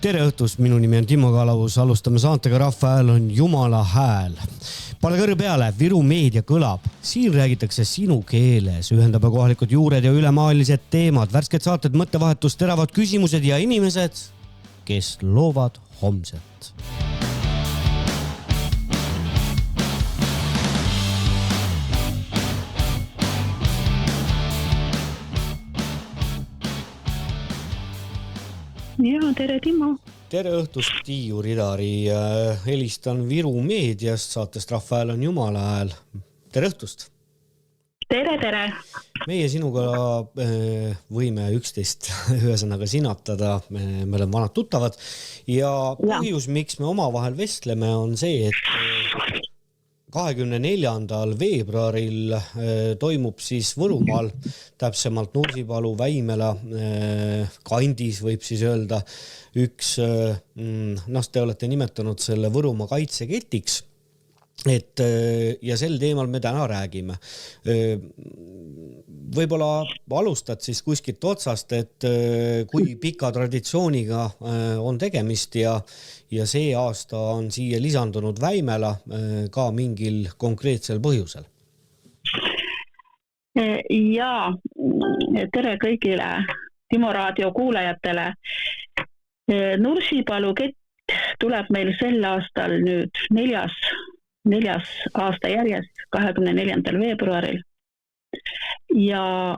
Tere õhtust, minu nimi on Timo Kalavus, alustame saantega Rahva hääl on Jumala hääl. Pane kõrre peale, Viru meedia kõlab. Siin räägitakse sinu keeles, ühendab kohalikud juured ja ülemaailmsed teemad, värsked saated, mõttevahetus, teravad küsimused ja inimesed, kes loovad homset. Ja, tere Timo. Tere õhtust, Tiiu Ridari. Helistan Viru meediast, saatest Rahva hääl on Jumala hääl. Tere õhtust. Tere. Meie sinuga võime 11 ühesõnaga sinatada, me oleme vanad tuttavad ja põhjus, miks me omavahel vestleme, on see, et 24. veebruaril toimub siis Võrumaal, täpsemalt Nursipalu, Väimela kandis võib siis öelda üks, te olete nimetanud selle Võrumaa kaitseketiks, ja sel teemal me täna räägime. Võib-olla alustad siis kuskilt otsast, et kui pika traditsiooniga on tegemist ja see aasta on siia lisandunud Väimela ka mingil konkreetsel põhjusel. Ja tere kõigile Timo Raadio kuulajatele. Nursipalu kett tuleb meil sel aastal nüüd neljas aasta järjest 24. veebruaril. Ja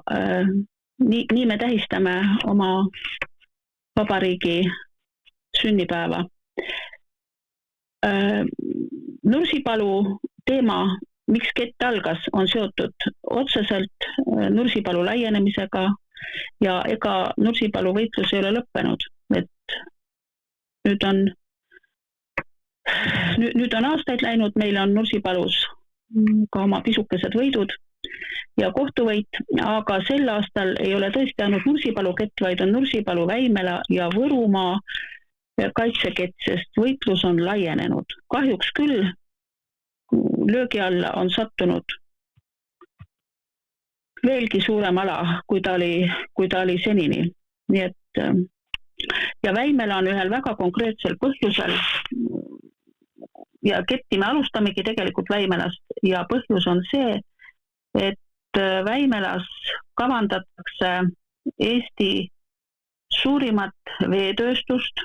nii me tähistame oma vabariigi sünnipäeva. Nursipalu teema, miks kett algas, on seotud otseselt Nursipalu laienemisega ja ega Nursipalu võitlus ei ole lõppenud. Et nüüd on aastaid läinud, meil on Nursipalus ka oma pisukesed võidud ja kohtuvõit, aga sel aastal ei ole tõesti ainult Nursipalu kett, vaid on Nursipalu, Väimela ja Võrumaa kaitsekett, sest võitlus on laienenud. Kahjuks küll löögi alla on sattunud veelgi suurem ala, kui ta oli senini. Nii et, ja Väimela on ühel väga konkreetsel põhjusel ja ketti me alustamegi tegelikult Väimelast ja põhjus on see, et Väimelas kavandatakse Eesti suurimat veetööstust,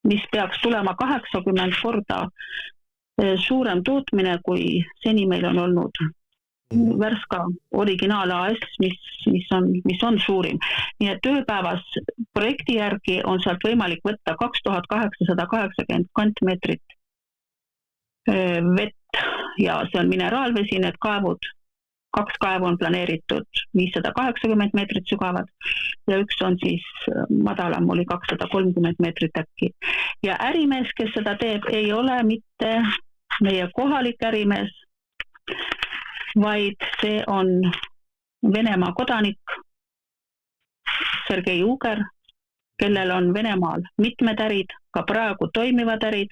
mis peaks tulema 80 korda suurem tootmine, kui seni meil on olnud Värska originaal AS, mis on suurim. Nii et ööpäevas projekti järgi on sealt võimalik võtta 2880 kantmeetrit vett ja see on mineraalvesi, need kaevud, 2 kaevu on planeeritud 580 meetrit sügavad ja üks on siis madalam, oli 230 meetrit äkki. Ja ärimees, kes seda teeb, ei ole mitte meie kohalik ärimees, vaid see on Venemaa kodanik Sergei Uger, kellel on Venemaal mitmed ärid, ka praegu toimivad ärid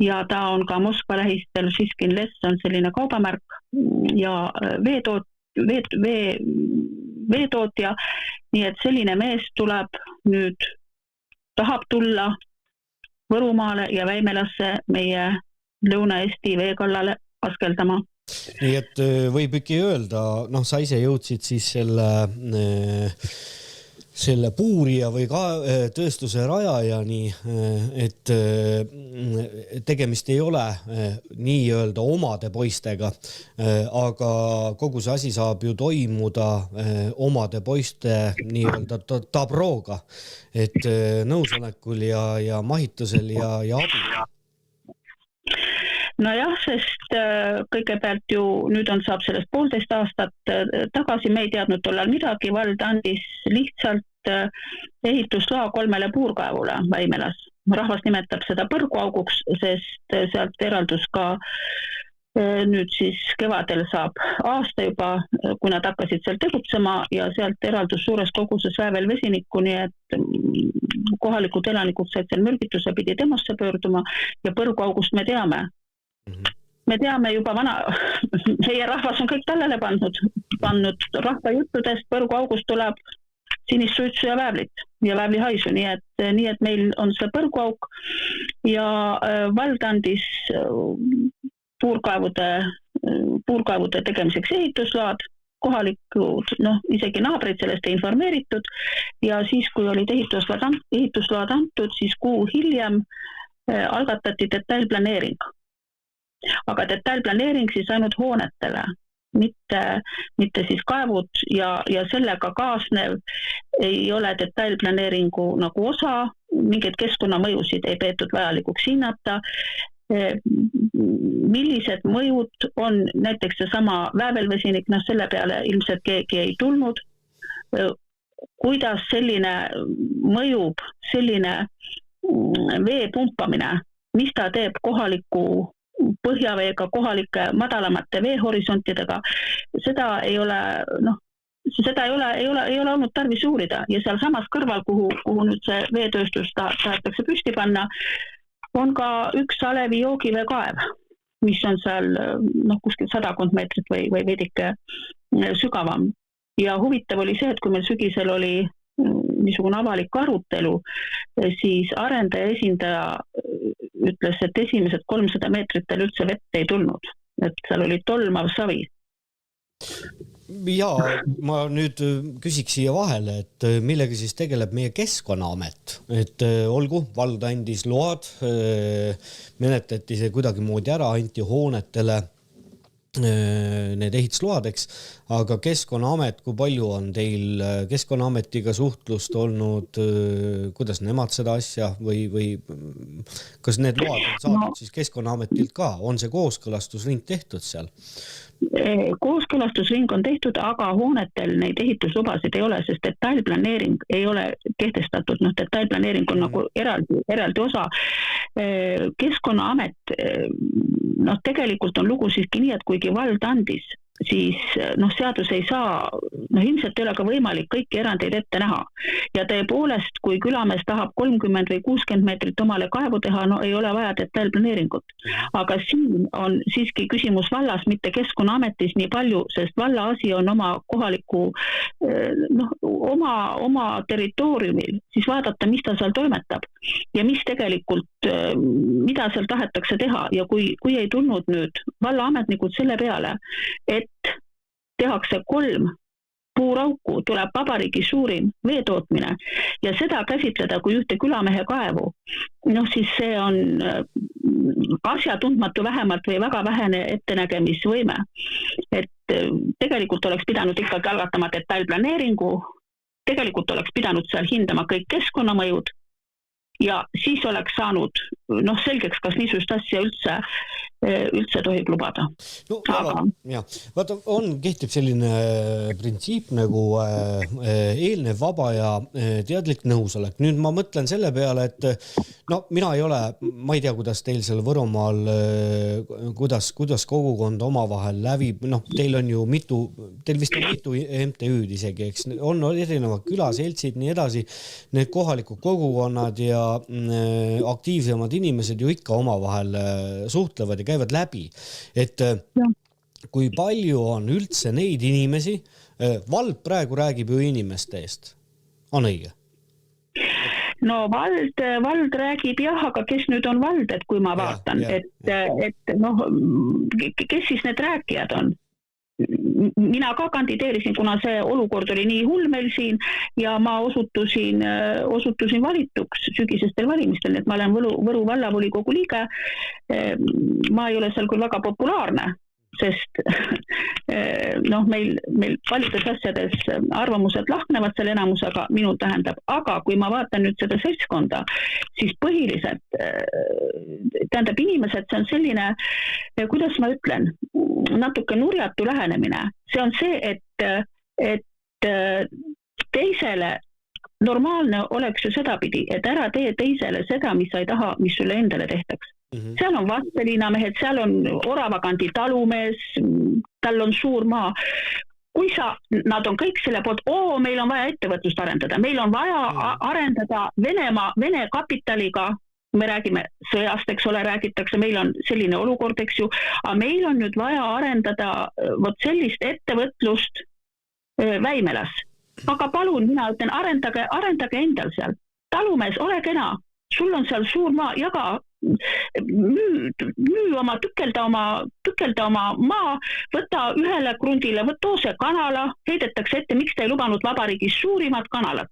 ja ta on ka Moskva lähistel Siskin Less on selline kaubamärk ja veetootja, nii et selline mees tahab tulla Võrumaale ja Väimelasse meie Lõuna-Eesti veekallale askeldama. Nii et võib ikka öelda, sa ise jõudsid siis selle puurija või ka tööstuse rajajani, et tegemist ei ole nii-öelda omade poistega, aga kogu see asi saab ju toimuda omade poiste nii-öelda tabrooga, et nõusolekul ja mahitusel ja abi. Nojah, sest kõigepealt ju nüüd saab sellest 1,5 aastat tagasi, me ei teadnud tollal midagi, vald andis lihtsalt ehitusloa 3 puurkaevule Väimelas. Rahvas nimetab seda põrguauguks, sest sealt eraldus ka nüüd siis kevadel saab aasta juba, kui nad hakkasid seal tegutsema ja sealt eraldus suures koguses väävelvesinikku, nii et kohalikud elanikud said seal mürgituse, pidi demosse pöörduma ja põrguaugust me teame. Me teame juba meie rahvas on kõik tallele pannud rahva juttudest, põrguaugust tuleb sinist suitsu ja väävlihaisu, nii et meil on see põrguauk ja vald andis puurkaevude tegemiseks ehitusload, kohalikud, isegi naabreid sellest ei informeeritud ja siis, kui olid ehitusload antud, siis kuu hiljem algatati detailplaneering. Aga detailplaneering siis ainult hoonetele, mitte siis kaevud ja sellega kaasnev ei ole detailplaneeringu nagu osa, mingeid keskkonnamõjusid ei peetud vajalikuks hinnata, millised mõjud on näiteks seesama väävelvesinik, selle peale ilmselt keegi ei tulnud, kuidas selline mõjub, selline vee pumpamine, mis ta teeb kohaliku põhjaveega, kohalike madalamate veehorisontidega, seda ei ole olnud tarvis uurida ja seal samas kõrval, kuhu nüüd see veetööstus tahetakse püsti panna, on ka üks Alevi joogiveekaev, mis on seal kuskil 100 meetrit või veidike sügavam. Ja huvitav oli see, et kui meil sügisel oli niisugune avalik arutelu, siis arendaja esindaja ütles, et esimesed 300 meetritel üldse vett ei tulnud, et seal oli tolmav savi. Ja ma nüüd küsiks siia vahele, et millega siis tegeleb meie Keskkonnaamet, et olgu, vald andis load, menetleti see kuidagi moodi ära, anti hoonetele need ehitusloadeks, aga Keskkonnaamet, kui palju on teil Keskkonnaametiga suhtlust olnud, kuidas nemad seda asja või kas need load on saadud siis Keskkonnaametilt ka, on see kooskõlastusring tehtud seal? Kooskõlastusring on tehtud, aga hoonetel neid ehituslubasid ei ole, sest detailplaneering ei ole kehtestatud, detailplaneering on nagu eraldi osa. Keskkonnaamet, tegelikult on lugu siiski nii, et kuigi vald andis, siis seadus ei saa, ilmselt ei ole ka võimalik kõiki erandeid ette näha. Ja tõepoolest, kui külamees tahab 30 või 60 meetrit omale kaevu teha, ei ole vaja detailplaneeringut. Aga siin on siiski küsimus vallas, mitte Keskkonnaametis nii palju, sest valla asi on oma kohaliku, oma territooriumil, siis vaadata, mis ta seal toimetab ja mis tegelikult, mida seal tahetakse teha ja kui ei tulnud nüüd vallaametnikud selle peale, et tehakse 3 puurauku, tuleb vabariigi suurim veetootmine ja seda käsitleda kui ühte külamehe kaevu, siis see on asjatundmatu vähemalt või väga vähene ettenägemisvõime. Et tegelikult oleks pidanud ikkagi algatama detailplaneeringu, tegelikult oleks pidanud seal hindama kõik keskkonnamõjud ja siis oleks saanud selgeks, kas niisugust asja üldse tohib lubada. Vaata, kehtib selline printsiip nagu eelnev vaba ja teadlik nõusolek. Nüüd ma mõtlen selle peale, et mina ei ole, ma ei tea, kuidas teil seal Võrumaal, kuidas kogukond omavahel läbib, teil on ju teil vist on mitu MTÜ-d isegi, eks, on erinevad külaseltsid, nii edasi, need kohalikud kogukonnad ja aktiivsemad inimesed ju ikka omavahel suhtlevad ja käivad läbi, et kui palju on üldse neid inimesi, vald praegu räägib ju inimeste eest, on õige? Vald räägib jah, aga kes nüüd on vald, et kui ma vaatan, kes siis need rääkijad on? Mina ka kandideerisin, kuna see olukord oli nii hull meil siin ja ma osutusin valituks sügisestel valimistel, et ma olen Võru vallavolikogu liige. Ma ei ole seal küll väga populaarne, sest meil paljudes asjades arvamused lahknevad selle enamusega, minul tähendab, aga kui ma vaatan nüüd seda seltskonda, siis põhiliselt inimesed, see on selline, kuidas ma ütlen, natuke nurjatu lähenemine. See on see, et teisele normaalne oleks ju sedapidi, et ära tee teisele seda, mis sa ei taha, mis sulle endale tehtaks. Seal on Vastseliinamehed, seal on Oravakandi talumees, tal on suur maa. Kui nad on kõik selle poolt, meil on vaja ettevõtlust arendada, meil on vaja arendada Vene kapitaliga, me räägime sõjast, eks ole, räägitakse, meil on selline olukord, eks ju, aga meil on nüüd vaja arendada sellist ettevõtlust Väimelas. aga palun, mina ütlen, arendage endal seal. Talumees, ole kena, sul on seal suur maa, jaga, müü oma, tükelda oma maa, võta ühele krundile, too see kanala, heidetakse ette, miks te ei lubanud vabariigis suurimat kanalat.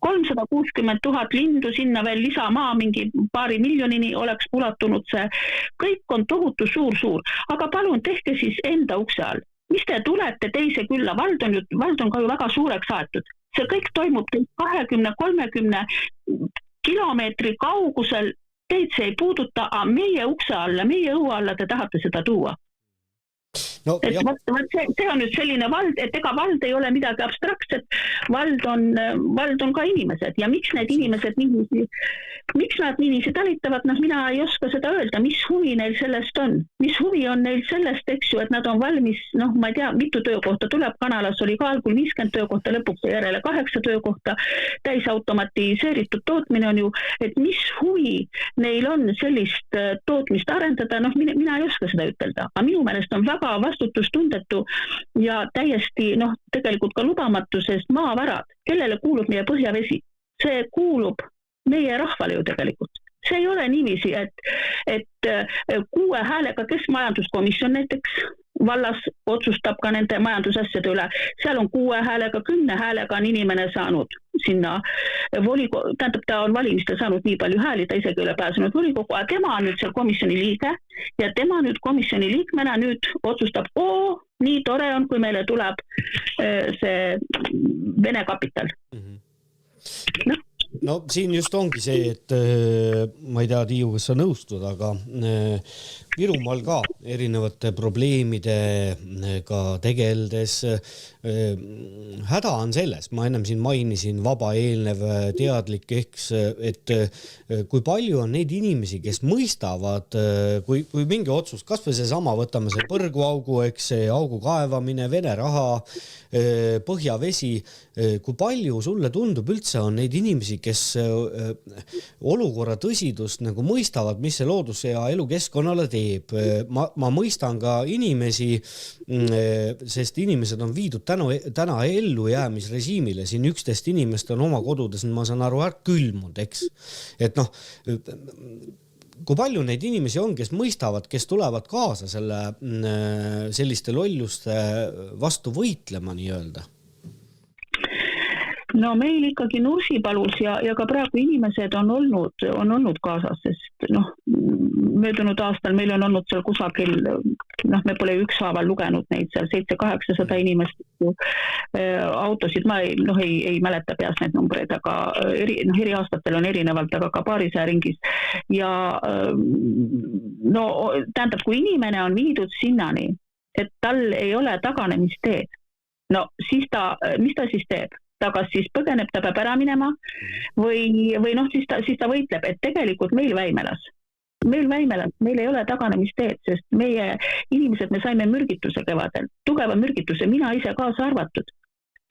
360 000 lindu, sinna veel lisamaa, mingi paari miljonini oleks ulatunud see. Kõik on tohutu suur, aga palun tehke siis enda ukse all. Mis te tulete teise külla, vald on ka ju väga suureks aetud. See kõik toimub 20-30 kilomeetri kaugusel, teid see ei puuduta, aga meie ukse alla, meie õue alla te tahate seda tuua. No, et see on nüüd selline vald, et ega vald ei ole midagi abstraktset, vald on ka inimesed ja miks need inimesed miks nad niiviisi talitavad, mina ei oska seda öelda, mis huvi neil sellest on. Mis huvi on neil sellest, eks ju, et nad on valmis, ma ei tea, mitu töökohta tuleb, kanalas oli ka algul 50 töökohta, lõpuks järele 8 töökohta, täisautomatiseeritud tootmine on ju, et mis huvi neil on sellist tootmist arendada, mina ei oska seda ütelda, aga minu meelest on väga vastutustundetu ja täiesti, tegelikult ka lubamatu, sest maavarad, kellele kuulub meie põhjavesi, see kuulub meie rahvale ju tegelikult. See ei ole niiviisi, et 6 häälega, kes majanduskomisjon näiteks vallas otsustab ka nende majandusasjade üle, seal on 6 häälega, 10 häälega on inimene saanud sinna volikogu, tähendab, ta on valimistel saanud nii palju hääli, ta isegi üle pääsenud volikogu, aga tema on nüüd seal komisjoni liige ja tema nüüd komisjoni liikmena nüüd otsustab, nii tore on, kui meile tuleb see Vene kapital. No siin just ongi see, et ma ei tea, Tiiu, kas sa nõustud, aga Virumaal ka erinevate probleemidega tegeldes häda on selles, ma ennem siin mainisin vaba eelnev teadlik, eks, et kui palju on neid inimesi, kes mõistavad, kui mingi otsus, kas või see sama, võtame see põrguaugu, eks see augu kaevamine, Vene raha, põhjavesi, kui palju sulle tundub üldse on neid inimesi, kes olukorra tõsidust nagu mõistavad, mis see looduse ja elukeskkonnale teeb. Ma mõistan ka inimesi, sest inimesed on viidud täna ellujäämisrežiimile, siin 11 inimest on oma kodudes, ma saan aru, külmunud, eks. Et kui palju neid inimesi on, kes mõistavad, kes tulevad kaasa selliste lolluste vastu võitlema nii-öelda? No meil ikkagi Nursipalus ja ka praegu inimesed on olnud kaasas, sest möödunud aastal meil on olnud seal kusagil, me pole ükshaaval lugenud neid seal 700-800 inimest autosid, ma ei mäleta peas need numbreid, aga eri aastatel on erinevalt, aga ka paarisaja ringis. Ja tähendab, kui inimene on viidud sinnani, et tal ei ole taganemisteed, siis mis ta siis teeb? Tagas siis põgeneb, ta peab ära minema või siis ta võitleb, et tegelikult meil Väimelas, meil ei ole taganemisteed, sest meie inimesed, me saime mürgituse kevadel, tugeva mürgituse, mina ise kaasa arvatud.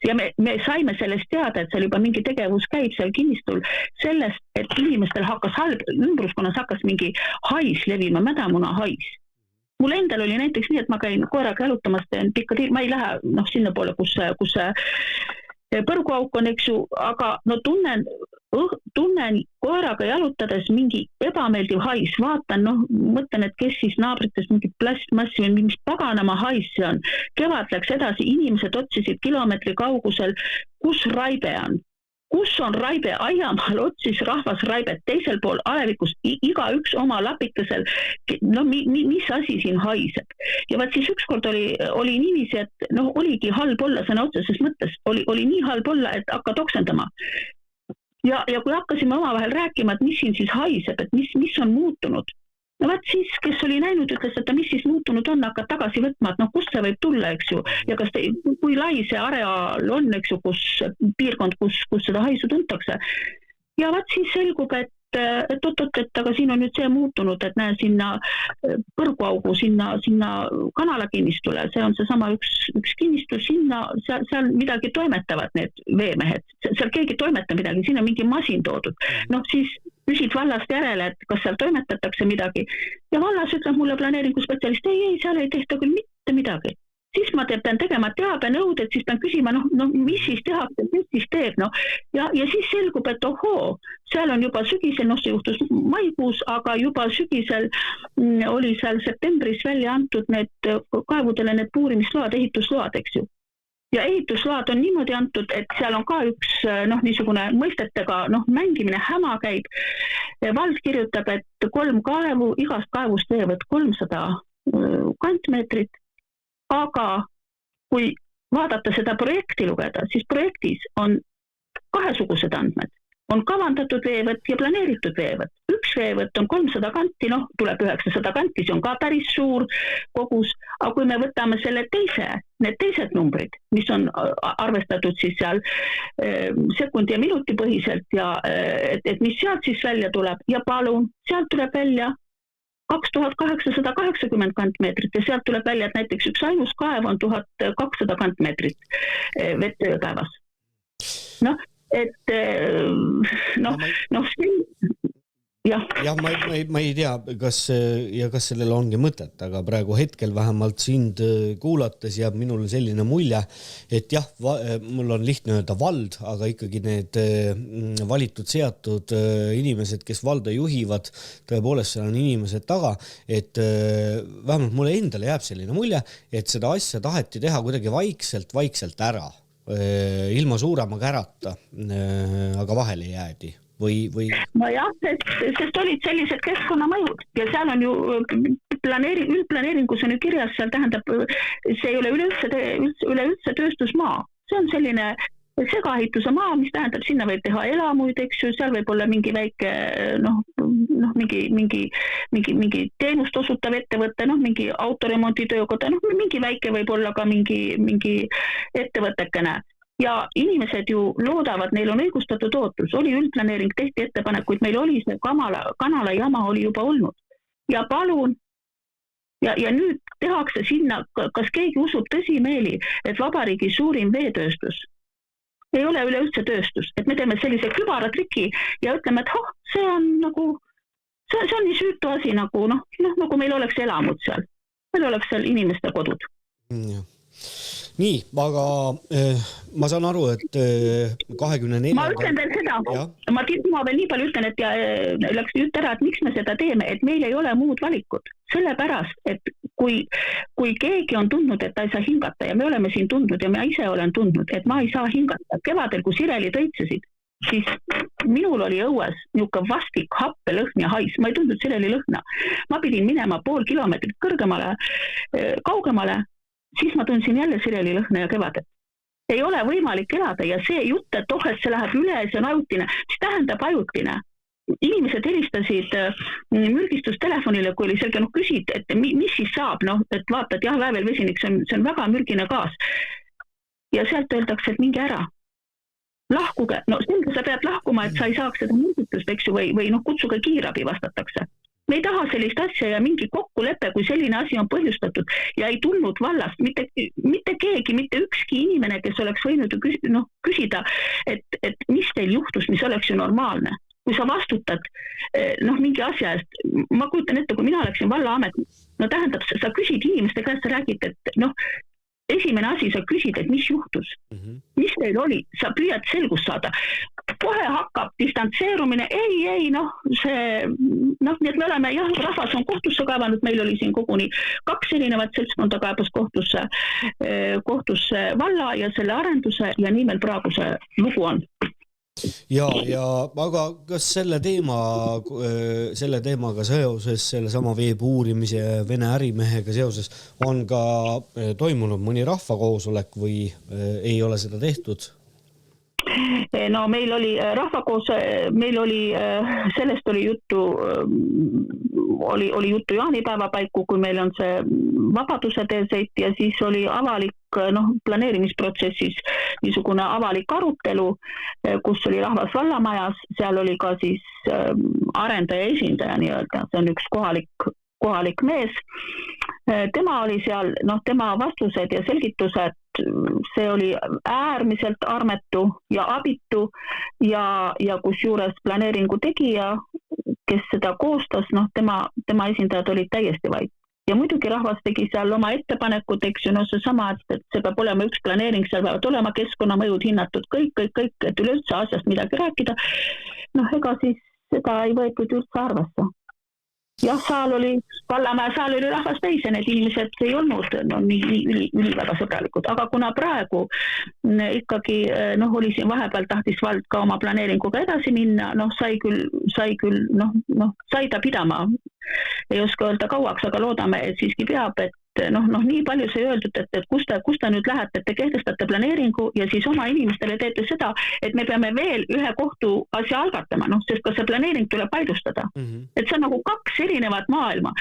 Ja me saime sellest teada, et seal juba mingi tegevus käib seal kinnistul sellest, et inimestel hakkas ümbruskonnas hakkas mingi hais levima, mädamuna hais. Mul endal oli näiteks nii, et ma käin koeraga jalutamas, ma ei lähe sinna poole, kus põrguauk on, eks ju, aga tunnen koeraga jalutades mingi ebameeldiv hais, vaatan, mõtlen, et kes siis naabritest mingit plastmassi või mis paganama hais see on. Kevad läks edasi, inimesed otsisid kilomeetri kaugusel, kus raibe on. Kus on raibe, aiamaal otsis rahvas raibet, teisel pool alevikus, iga üks oma lapikesel, mis asi siin haiseb. Ja vaat siis ükskord oli niiviisi, et oligi halb olla sõna otseses mõttes, oli nii halb olla, et hakka toksendama. Ja kui hakkasime omavahel rääkima, et mis siin siis haiseb, et mis on muutunud, vaat siis, kes oli näinud, ütles, et mis siis muutunud on, hakkad tagasi võtma, et kust see võib tulla, eks ju, ja kui lai see areaal on, eks ju, piirkond, kus seda haisu tuntakse. Ja vaat siis selgub, et aga siin on nüüd see muutunud, et näe sinna põrguaugu, sinna kanala kinnistule, see on seesama üks kinnistus, seal midagi toimetavad need veemehed, seal keegi toimetab midagi, siin on mingi masin toodud, siis küsid vallast järele, et kas seal toimetatakse midagi ja vallas ütleb mulle planeeringuspetsialist, ei, seal ei tehta küll mitte midagi. siis ma pean tegema teabenõuded, siis pean küsima, mis siis tehakse, mis siis teeb, ja siis selgub, et ohoo, seal on juba sügisel, see juhtus maikuus, aga juba sügisel oli seal septembris välja antud need kaevudele need puurimisload, ehitusload, eks ju. Ja ehitusload on niimoodi antud, et seal on ka üks niisugune mõistetega mängimine, häma käib. Vald kirjutab, et 3 kaevu, igast kaevust veevad 300 kantmeetrit, aga kui vaadata seda projekti lugeda, siis projektis on kahesugused andmed. On kavandatud veevõtt ja planeeritud veevõtt. Üks veevõtt on 300 kanti, tuleb 900 kanti, see on ka päris suur kogus, aga kui me võtame selle need teised numbrid, mis on arvestatud siis seal sekundi ja minuti põhiselt ja et mis sealt siis välja tuleb ja palun, sealt tuleb välja 2880 kantmeetrit ja sealt tuleb välja, et näiteks üks ainus kaev on 1200 kantmeetrit vett ööpäevas. Ma ei tea, kas sellel ongi mõtet, aga praegu hetkel vähemalt sind kuulates jääb minul selline mulje, et jah, mul on lihtne öelda vald, aga ikkagi need valitud seatud inimesed, kes valda juhivad, tõepoolest seal on inimesed taga, et vähemalt mulle endale jääb selline mulje, et seda asja taheti teha kuidagi vaikselt ära. Ilma suurema kärata, aga vahele jäädi või? No jah, sest olid sellised keskkonnamõjud ja seal on ju üldplaneeringus on ju kirjas, seal tähendab, see ei ole üleüldse tööstusmaa, see on selline segaehituse maa, mis tähendab, sinna võib teha elamuid, eks ju, seal võib olla mingi väike, mingi teenust osutav ettevõte, mingi autoremonditöökoda, mingi väike võib olla ka mingi ettevõttekene. Ja inimesed ju loodavad, neil on õigustatud ootus, oli üldplaneering, tehti ettepanekuid, meil oli see kanala jama oli juba olnud. Ja palun, ja nüüd tehakse sinna, kas keegi usub tõsimeeli, et vabariigi suurim veetööstus ei ole üleüldse tööstus, et me teeme sellise kübaratriki ja ütleme, et see on nii süütu asi, nagu meil oleks elamud seal. Meil oleks seal inimeste kodud. Nii, aga ma saan aru, et 24. Ma ütlen veel seda, ma veel nii palju ütlen, et läks jutt ära, et miks me seda teeme, et meil ei ole muud valikut. Sellepärast, et kui keegi on tundnud, et ta ei saa hingata ja me oleme siin tundnud ja ma ise olen tundnud, et ma ei saa hingata. Kevadel, kui sirelid õitsesid, siis minul oli õues niisugune vastik happelõhn ja hais. Ma ei tundnud sireli lõhna. Ma pidin minema 0,5 kilomeetrit kaugemale, siis ma tundsin jälle sireli lõhna ja kevadet. Ei ole võimalik elada ja see jutt, et see läheb üle, see on ajutine. Mis tähendab ajutine? Inimesed helistasid mürgistustelefonile, kui oli selge, küsid, et mis siis saab, et vaatad, jah, väävelvesinik, see on väga mürgine gaas. Ja sealt öeldakse, et minge ära. Lahkuge, selge sa pead lahkuma, et sa ei saaks seda mürgitust, eks ju, või kutsuge kiirabi vastatakse. Me ei taha sellist asja ja mingi kokkulepe, kui selline asi on põhjustatud ja ei tulnud vallast, mitte keegi, mitte ükski inimene, kes oleks võinud küsida, et mis teil juhtus, mis oleks ju normaalne. Kui sa vastutad mingi asja eest, ma kujutan ette, kui mina oleksin vallaametnik, tähendab, sa küsid inimeste käest, sa räägid, et esimene asi, sa küsid, et mis juhtus, mis teil oli, sa püüad selgust saada. Kohe hakkab distantseerumine, nii et me oleme, rahvas on kohtusse kaevanud, meil oli siin koguni 2 erinevat seltskonda kaebas kohtusse valla ja selle arenduse ja nii meil praegu see lugu on. Aga kas selle teemaga seoses, selle sama veepuurimise Vene ärimehega seoses on ka toimunud mõni rahvakoosolek või ei ole seda tehtud? No meil oli meil oli, sellest oli juttu, oli juttu jaanipäeva paiku, kui meil on see vabaduse teeseit ja siis oli avalik planeerimisprotsessis niisugune avalik arutelu, kus oli rahvas vallamajas, seal oli ka siis arendaja esindaja nii-öelda, see on üks kohalik mees. Tema oli seal, tema vastused ja selgitused, see oli äärmiselt armetu ja abitu ja kusjuures planeeringu tegija, kes seda koostas, tema esindajad olid täiesti vait. ja muidugi rahvas tegi seal oma ettepanekud, eks ju, no see sama, et see peab olema üks planeering, seal peavad olema keskkonnamõjud hinnatud, kõik, et üleüldse asjast midagi rääkida. Ega siis seda ei võetud üldse arvesse. Jah, Vallamäe saal oli rahvas täis ja need inimesed ei olnud nii väga sõbralikud, aga kuna praegu ikkagi oli siin vahepeal tahtis vald ka oma planeeringuga edasi minna, sai ta pidama, ei oska öelda kauaks, aga loodame, et siiski peab, et nii palju sai öeldud, et kus ta nüüd lähete, et te kehtestate planeeringu ja siis oma inimestele teete seda, et me peame veel ühe kohtu asja algatama, sest ka see planeering tuleb vaidlustada. Et see on nagu kaks erinevat maailma,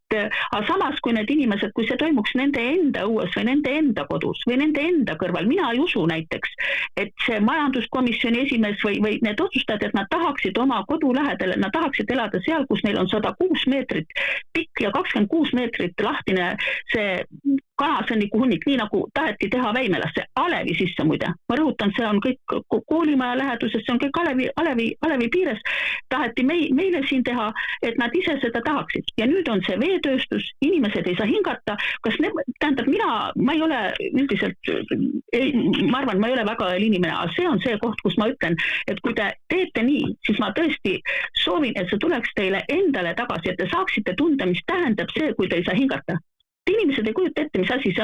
aga samas, kui need inimesed, kui see toimuks nende enda õues või nende enda kodus või nende enda kõrval, mina ei usu näiteks, et see majanduskomisjoni esimees või need otsustajad, et nad tahaksid oma kodu lähedale, nad tahaksid elada seal, kus neil on 106 meetrit pikk ja 26 meetrit lahtine see kanasõnniku hunnik, nii nagu taheti teha Väimelasse, Alevi sisse muide. Ma rõhutan, see on kõik koolimaja läheduses, see on kõik Alevi piires. Taheti meile siin teha, et nad ise seda tahaksid. Ja nüüd on see veetööstus, inimesed ei saa hingata. Tähendab, ma ei ole üldiselt, ma arvan, ma ei ole väga inimene, aga see on see koht, kus ma ütlen, et kui te teete nii, siis ma tõesti soovin, et see tuleks teile endale tagasi, et te saaksite tunda, mis tähendab see, kui te ei saa hingata. Inimesed ei kujuta ette, mis asi, see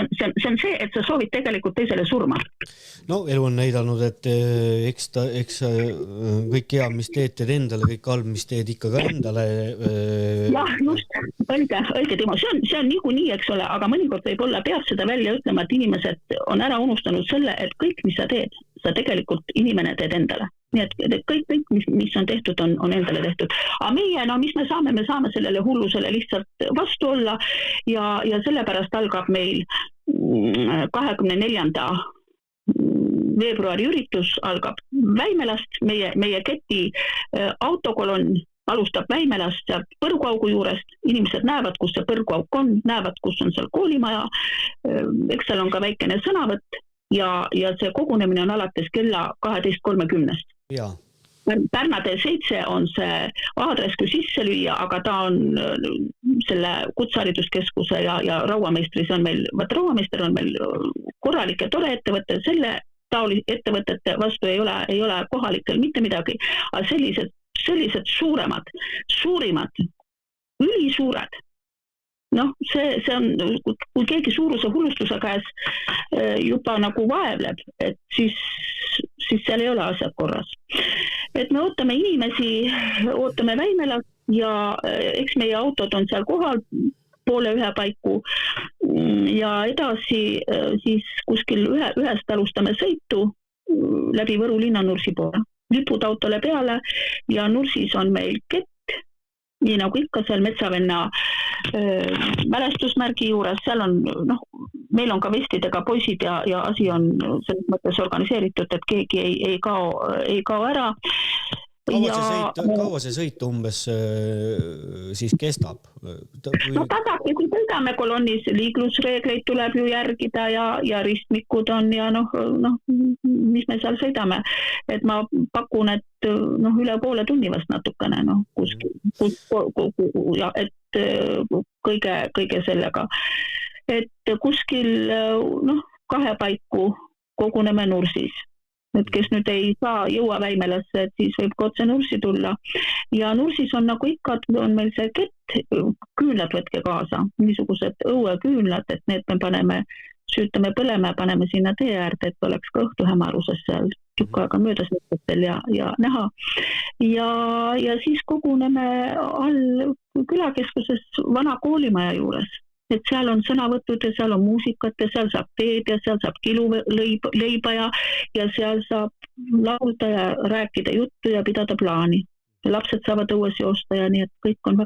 on see, et sa soovid tegelikult teisele surma. Elu on näidanud, et eks kõik hea, mis teed endale, kõik halb, mis teed ikka ka endale. Jah, just, õige Timo, see on niikuinii, eks ole, aga mõnikord võib-olla peab seda välja ütlema, et inimesed on ära unustanud selle, et kõik, mis sa teed, sa tegelikult inimene teed endale. Nii et kõik, mis on tehtud, on endale tehtud. Aga meie, mis me saame sellele hullusele lihtsalt vastu olla ja sellepärast algab meil 24. veebruari üritus algab Väimelast, meie keti autokolonn alustab Väimelast sealt põrguaugu juurest, inimesed näevad, kus see põrguauk on, näevad, kus on seal koolimaja, eks seal on ka väikene sõnavõtt ja see kogunemine on alates kella 12.30. Pärna tee 7 on see aadress, kui sisse lüüa, aga ta on selle kutsehariduskeskuse ja Rauameistri, Rauameister on meil korralik ja tore ettevõte, selle taoli ettevõtete vastu ei ole kohalikel mitte midagi, aga sellised suurimad, ülisuured, see on, kui keegi suuruse hullustuse käes juba nagu vaevleb, et siis seal ei ole asjad korras. Et me ootame inimesi, ootame Väimelast ja eks meie autod on seal kohal 12:30 paiku ja edasi siis kuskil ühest alustame sõitu läbi Võru linna Nursi poole. Lipud autole peale ja Nursis on meil kett, nii nagu ikka seal Metsavenna mälestusmärgi juures, seal on, meil on ka vestidega poisid ja asi on selles mõttes organiseeritud, et keegi ei kao ära. Kaua see sõit umbes siis kestab? Tasake, kui sõidame kolonnis, liiklusreegleid tuleb ju järgida ja ristmikud on ja mis me seal sõidame. Et ma pakun, et üle poole tunni vast natukene, et kõige sellega. Et kuskil 2 paiku koguneme Nursis. Et kes nüüd ei saa jõua Väimelasse, et siis võib ka otse Nursi tulla. Ja Nursis on nagu ikka, on meil see kett, küünlad võtke kaasa, niisugused õueküünlad, et need me süütame põlema ja paneme sinna tee äärde, et oleks ka õhtuhämaruses seal tükk aega möödas võttel ja näha. Ja siis koguneme all külakeskuses vana koolimaja juures. Et seal on sõnavõtud ja seal on muusikat ja seal saab teed ja seal saab kiluleiba ja seal saab laulda ja rääkida juttu ja pidada plaani. Ja lapsed saavad õues joosta ja nii, et kõik on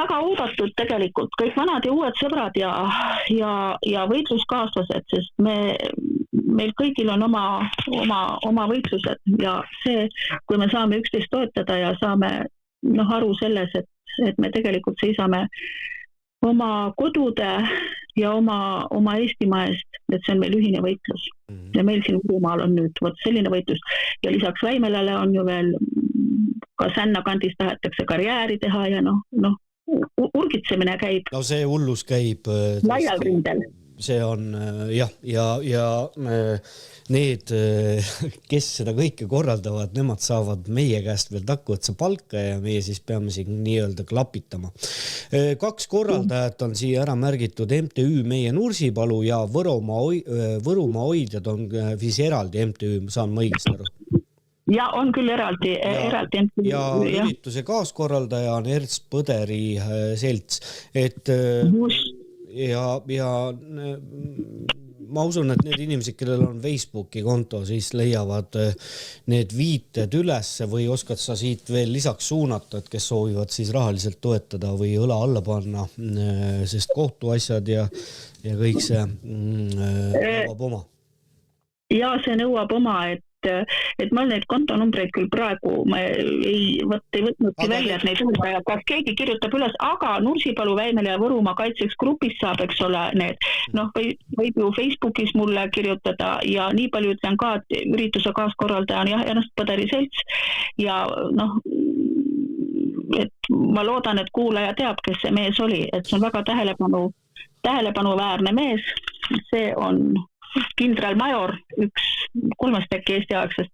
väga oodatud tegelikult, kõik vanad ja uued sõbrad ja võitluskaaslased, sest meil kõigil on oma võitlused ja see, kui me saame üksteist toetada ja saame aru selles, et me tegelikult seisame oma kodude ja oma Eestimaa eest, et see on meil ühine võitlus. Ja meil siin Urumaal on nüüd selline võitlus. Ja lisaks Väimelale on ju veel ka Sänna kandis tahetakse karjääri teha ja urgitsemine käib. No see hullus käib laial rindel. See on jah, ja need, kes seda kõike korraldavad, nemad saavad meie käest veel takku otsa palka ja meie siis peame siin nii-öelda klapitama. 2 korraldajat on siia ära märgitud, MTÜ Meie Nursipalu ja Võrumaa hoidjad on siis eraldi MTÜ, saan ma õigesti aru? Ja on küll eraldi MTÜ. Ja ürituse kaaskorraldaja on Ernst Põderi selts, et ja ma usun, et need inimesed, kellel on Facebooki konto, siis leiavad need viited ülesse või oskad sa siit veel lisaks suunata, et kes soovivad siis rahaliselt toetada või õla alla panna, sest kohtuasjad ja kõik see nõuab oma. Ja see nõuab oma, et ma neid kontonumbreid küll praegu ei võtnudki välja, et neid üldajad, kas keegi kirjutab üles, aga Nursipalu, Väimele ja Võrumaa kaitseks grupis saab, eks ole, need, võib ju Facebookis mulle kirjutada ja nii palju ütlen ka, et ürituse kaaskorraldaja on Ernst Põderi selts ja et ma loodan, et kuulaja teab, kes see mees oli, et see on väga tähelepanuväärne mees, see on kindralmajor, üks 3 Eesti aegsest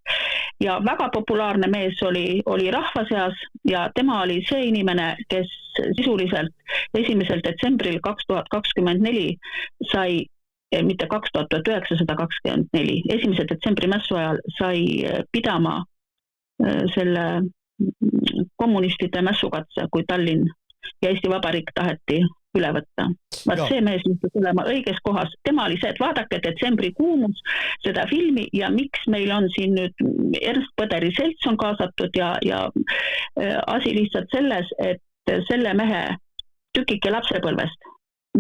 ja väga populaarne mees oli rahva seas ja tema oli see inimene, kes sisuliselt 1. detsembril 2024 sai, mitte 1924, 1. detsembri mässu ajal sai pidama selle kommunistide mässukatse, kui Tallinn ja Eesti Vabariik taheti üle võtta. See mees mõistas olema õiges kohas. Tema oli see, et vaadake detsembri kuumus seda filmi ja miks meil on siin nüüd Ernst Põderi selts on kaasatud ja asi lihtsalt selles, et selle mehe tükike lapsepõlvest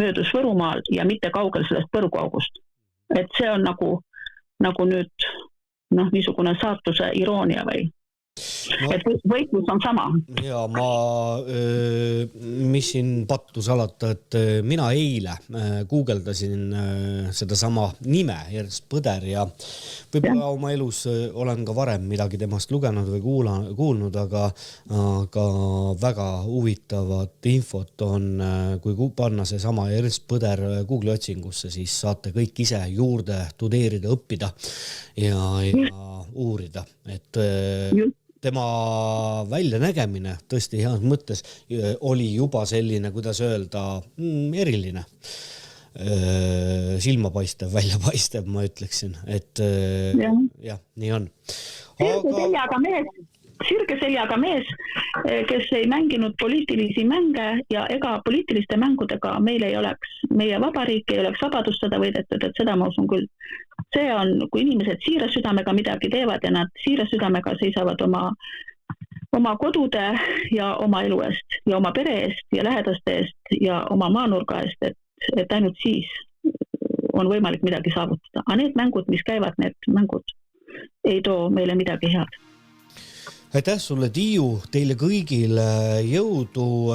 möödus Võrumaal ja mitte kaugel sellest põrguaugust. Et see on nagu nüüd niisugune saatuse iroonia või? Et võitlus on sama. Ja mis siin pattu salata, et mina eile guugeldasin seda sama nime, Ernst Põder ja võib-olla oma elus olen ka varem midagi temast lugenud või kuulnud, aga väga huvitavat infot on, kui panna see sama Ernst Põder Google'i otsingusse, siis saate kõik ise juurde tudeerida, õppida ja uurida, et tema väljanägemine tõesti heas mõttes oli juba selline, kuidas öelda, eriline. Silmapaistev, väljapaistev, ma ütleksin, et jah, nii on. Sirge seljaga mees, kes ei mänginud poliitilisi mänge ja ega poliitiliste mängudega meie vabariik ei oleks vabadussõda võidetud, et seda ma usun küll. See on, kui inimesed siira südamega midagi teevad ja nad siira südamega seisavad oma kodude ja oma elu eest ja oma pere eest ja lähedaste eest ja oma maanurga eest, et ainult siis on võimalik midagi saavutada. Aga need mängud, mis käivad, need mängud ei too meile midagi head. Aitäh sulle, Tiiu, teile kõigile jõudu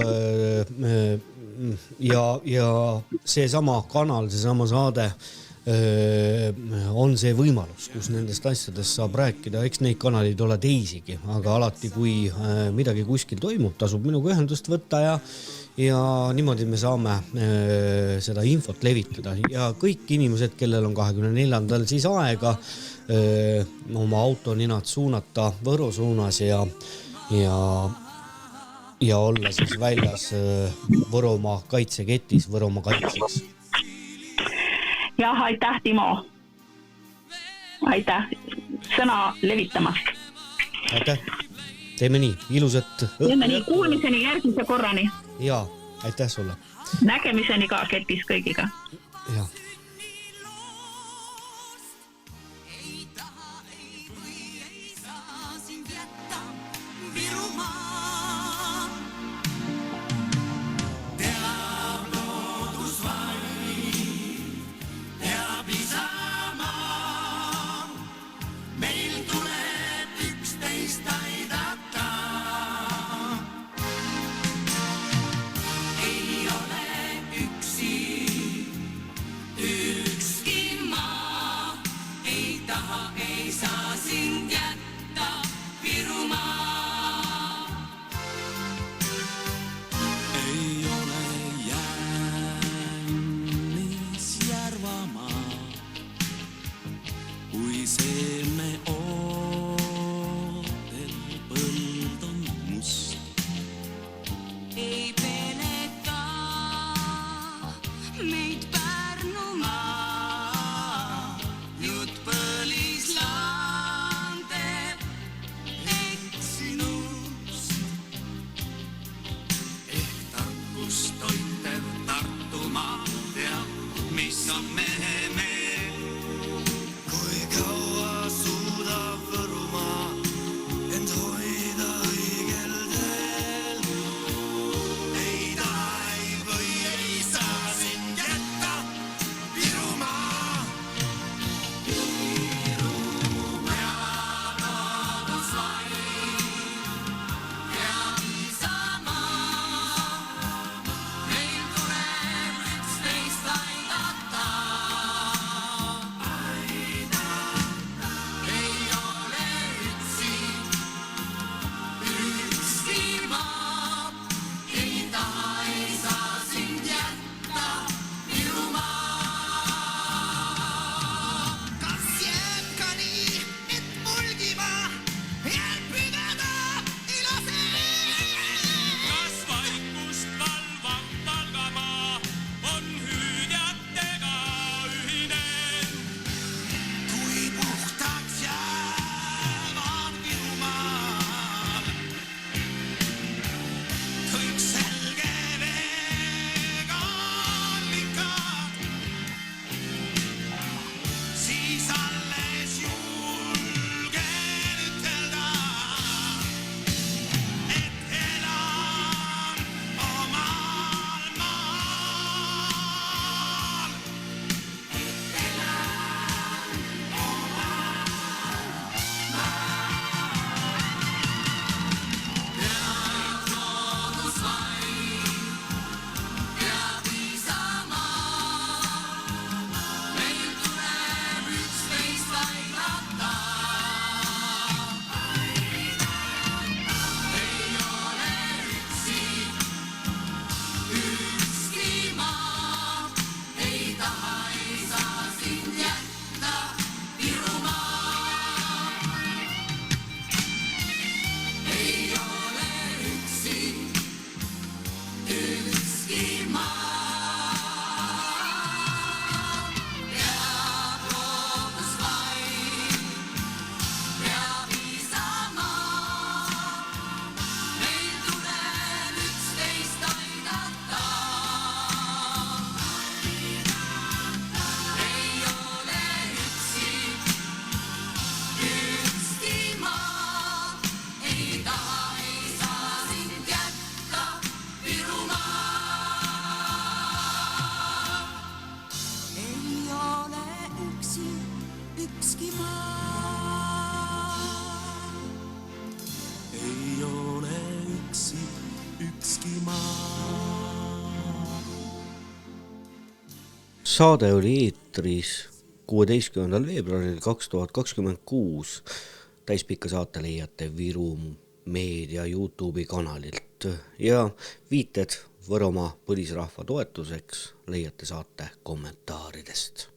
ja seesama kanal, seesama saade on see võimalus, kus nendest asjadest saab rääkida, eks neid kanaleid ole teisigi, aga alati, kui midagi kuskil toimub, tasub minuga ühendust võtta ja niimoodi me saame seda infot levitada ja kõik inimesed, kellel on 24. siis aega oma autoninad suunata Võru suunas ja olla siis väljas Võrumaa kaitseketis, Võrumaa kaitseks. Jah, aitäh, Timo. Aitäh sõna levitamast. Aitäh. Teeme nii, ilusat Teeme nii, kuulmiseni järgmise korrani. Jaa, aitäh sulle. Nägemiseni ka ketis kõigiga. Jah. Saade oli eetris 16. veebruaril 2026. Täispikka saate leiate Viru Meedia YouTube'i kanalilt ja viited Võromaa põlisrahva toetuseks leiate saate kommentaaridest.